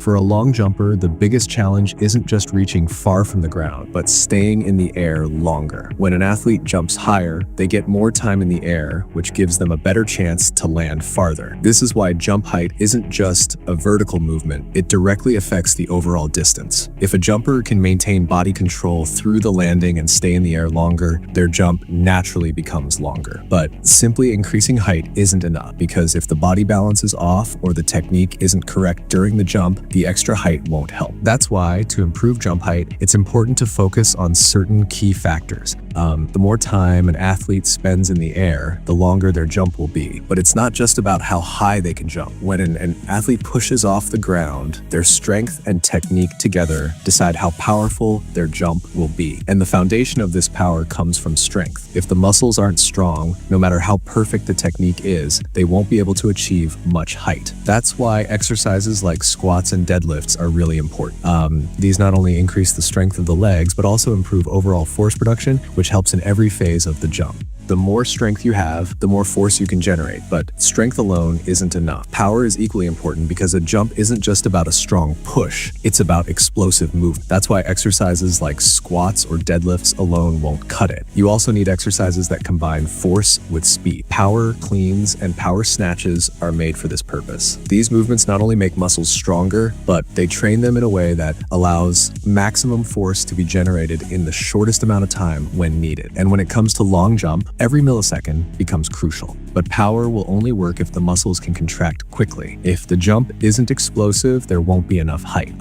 For a long jumper, the biggest challenge isn't just reaching far from the ground, but staying in the air longer. When an athlete jumps higher, they get more time in the air, which gives them a better chance to land farther. This is why jump height isn't just a vertical movement, it directly affects the overall distance. If a jumper can maintain body control through the landing and stay in the air longer, their jump naturally becomes longer. But simply increasing height isn't enough, because if the body balance is off or the technique isn't correct during the jump, the extra height won't help. That's why, to improve jump height, it's important to focus on certain key factors. The more time an athlete spends in the air, the longer their jump will be. But it's not just about how high they can jump. When an athlete pushes off the ground, their strength and technique together decide how powerful their jump will be. And the foundation of this power comes from strength. If the muscles aren't strong, no matter how perfect the technique is, they won't be able to achieve much height. That's why exercises like squats and deadlifts are really important. These not only increase the strength of the legs, but also improve overall force production, which helps in every phase of the jump. The more strength you have, the more force you can generate, but strength alone isn't enough. Power is equally important because a jump isn't just about a strong push, it's about explosive movement. That's why exercises like squats or deadlifts alone won't cut it. You also need exercises that combine force with speed. Power cleans and power snatches are made for this purpose. These movements not only make muscles stronger, but they train them in a way that allows maximum force to be generated in the shortest amount of time when needed. And when it comes to long jump, every millisecond becomes crucial. But power will only work if the muscles can contract quickly. If the jump isn't explosive, there won't be enough height.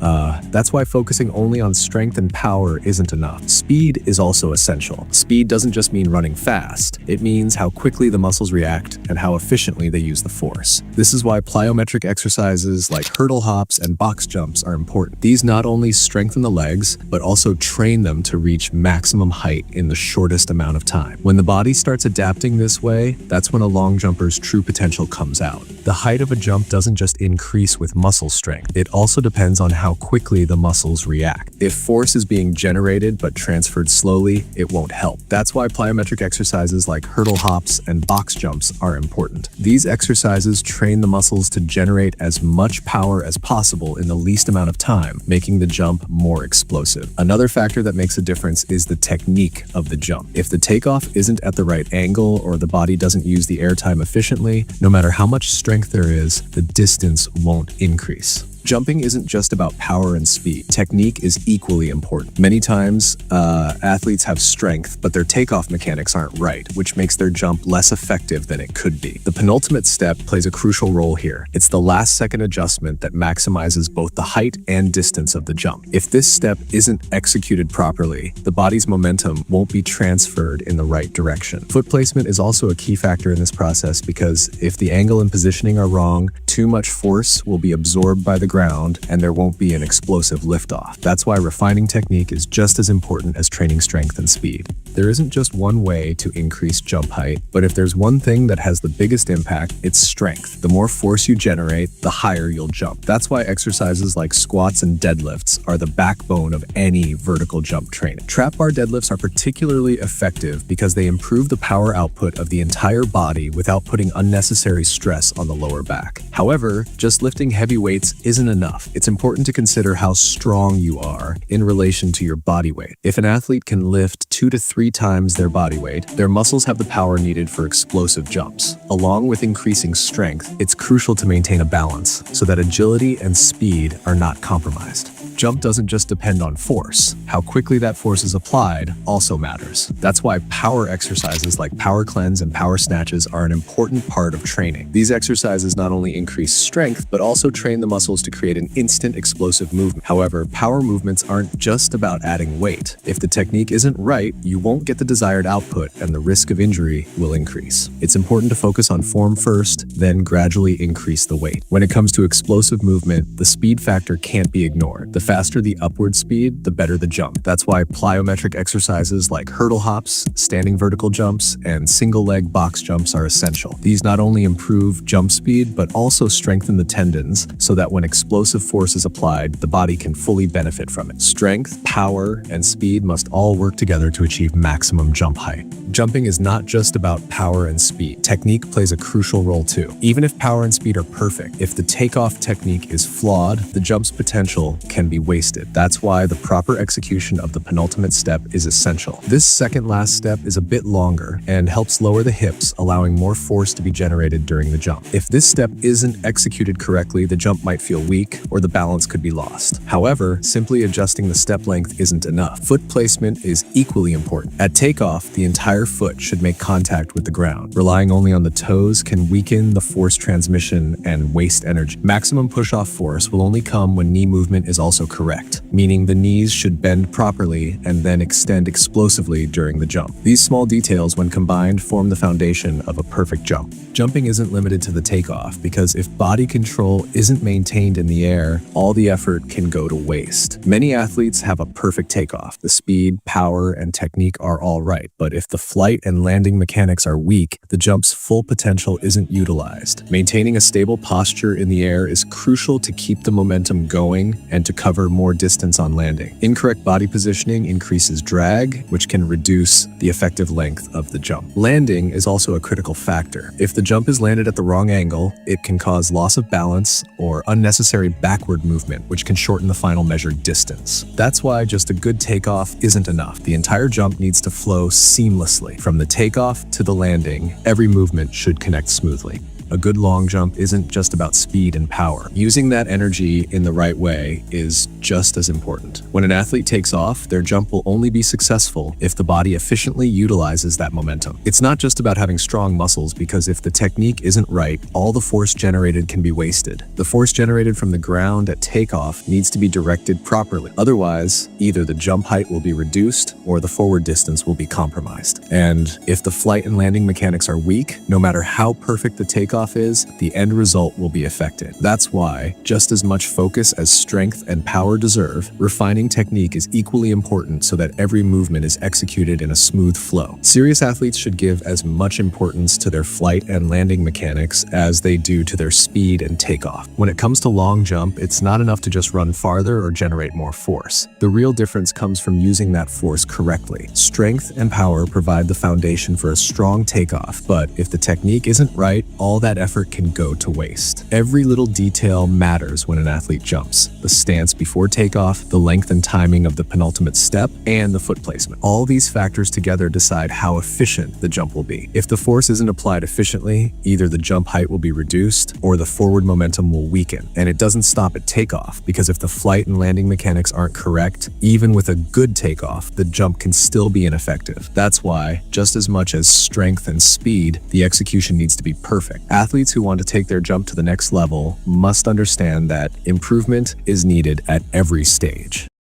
That's why focusing only on strength and power isn't enough. Speed is also essential. Speed doesn't just mean running fast. It means how quickly the muscles react and how efficiently they use the force. This is why plyometric exercises like hurdle hops and box jumps are important. These not only strengthen the legs, but also train them to reach maximum height in the shortest amount of time. When the body starts adapting this way, that's when a long jumper's true potential comes out. The height of a jump doesn't just increase with muscle strength, it also depends on how quickly the muscles react. If force is being generated but transferred slowly, it won't help. That's why plyometric exercises like hurdle hops and box jumps are important. These exercises train the muscles to generate as much power as possible in the least amount of time, making the jump more explosive. Another factor that makes a difference is the technique of the jump. If the takeoff isn't at the right angle or the body doesn't use the airtime efficiently, no matter how much strength there is, the distance won't increase. Jumping isn't just about power and speed. Technique is equally important. Many times, athletes have strength, but their takeoff mechanics aren't right, which makes their jump less effective than it could be. The penultimate step plays a crucial role here. It's the last second adjustment that maximizes both the height and distance of the jump. If this step isn't executed properly, the body's momentum won't be transferred in the right direction. Foot placement is also a key factor in this process because if the angle and positioning are wrong, too much force will be absorbed by the ground and there won't be an explosive liftoff. That's why refining technique is just as important as training strength and speed. There isn't just one way to increase jump height, but if there's one thing that has the biggest impact, it's strength. The more force you generate, the higher you'll jump. That's why exercises like squats and deadlifts are the backbone of any vertical jump training. Trap bar deadlifts are particularly effective because they improve the power output of the entire body without putting unnecessary stress on the lower back. However, just lifting heavy weights isn't enough. It's important to consider how strong you are in relation to your body weight. If an athlete can lift 2 to 3 times their body weight, their muscles have the power needed for explosive jumps. Along with increasing strength, it's crucial to maintain a balance so that agility and speed are not compromised. Jump doesn't just depend on force. How quickly that force is applied also matters. That's why power exercises like power cleanse and power snatches are an important part of training. These exercises not only increase strength, but also train the muscles to create an instant explosive movement. However, power movements aren't just about adding weight. If the technique isn't right, you won't get the desired output and the risk of injury will increase. It's important to focus on form first, then gradually increase the weight. When it comes to explosive movement, the speed factor can't be ignored. The faster the upward speed, the better the jump. That's why plyometric exercises like hurdle hops, standing vertical jumps, and single leg box jumps are essential. These not only improve jump speed, but also strengthen the tendons so that when explosive force is applied, the body can fully benefit from it. Strength, power, and speed must all work together to achieve maximum jump height. Jumping is not just about power and speed. Technique plays a crucial role too. Even if power and speed are perfect, if the takeoff technique is flawed, the jump's potential can be wasted. That's why the proper execution of the penultimate step is essential. This second last step is a bit longer and helps lower the hips, allowing more force to be generated during the jump. If this step isn't executed correctly, the jump might feel weak or the balance could be lost. However, simply adjusting the step length isn't enough. Foot placement is equally important. At takeoff, the entire foot should make contact with the ground. Relying only on the toes can weaken the force transmission and waste energy. Maximum push-off force will only come when knee movement is also correct, meaning the knees should bend properly and then extend explosively during the jump. These small details, when combined, form the foundation of a perfect jump. Jumping isn't limited to the takeoff because if body control isn't maintained in the air, all the effort can go to waste. Many athletes have a perfect takeoff. The speed, power, and technique are all right, but if the flight and landing mechanics are weak, the jump's full potential isn't utilized. Maintaining a stable posture in the air is crucial to keep the momentum going and to cover more distance on landing. Incorrect body positioning increases drag, which can reduce the effective length of the jump. Landing is also a critical factor. If the jump is landed at the wrong angle, it can cause loss of balance or unnecessary backward movement, which can shorten the final measured distance. That's why just a good takeoff isn't enough. The entire jump needs to flow seamlessly. From the takeoff to the landing, every movement should connect smoothly. A good long jump isn't just about speed and power. Using that energy in the right way is just as important. When an athlete takes off, their jump will only be successful if the body efficiently utilizes that momentum. It's not just about having strong muscles, because if the technique isn't right, all the force generated can be wasted. The force generated from the ground at takeoff needs to be directed properly. Otherwise, either the jump height will be reduced or the forward distance will be compromised. And if the flight and landing mechanics are weak, no matter how perfect the takeoff is, the end result will be affected. That's why, just as much focus as strength and power deserve, refining technique is equally important so that every movement is executed in a smooth flow. Serious athletes should give as much importance to their flight and landing mechanics as they do to their speed and takeoff. When it comes to long jump, it's not enough to just run farther or generate more force. The real difference comes from using that force correctly. Strength and power provide the foundation for a strong takeoff, but if the technique isn't right, all that effort can go to waste. Every little detail matters when an athlete jumps. The stance before takeoff, the length and timing of the penultimate step, and the foot placement. All these factors together decide how efficient the jump will be. If the force isn't applied efficiently, either the jump height will be reduced or the forward momentum will weaken. And it doesn't stop at takeoff, because if the flight and landing mechanics aren't correct, even with a good takeoff, the jump can still be ineffective. That's why, just as much as strength and speed, the execution needs to be perfect. Athletes who want to take their jump to the next level must understand that improvement is needed at every stage.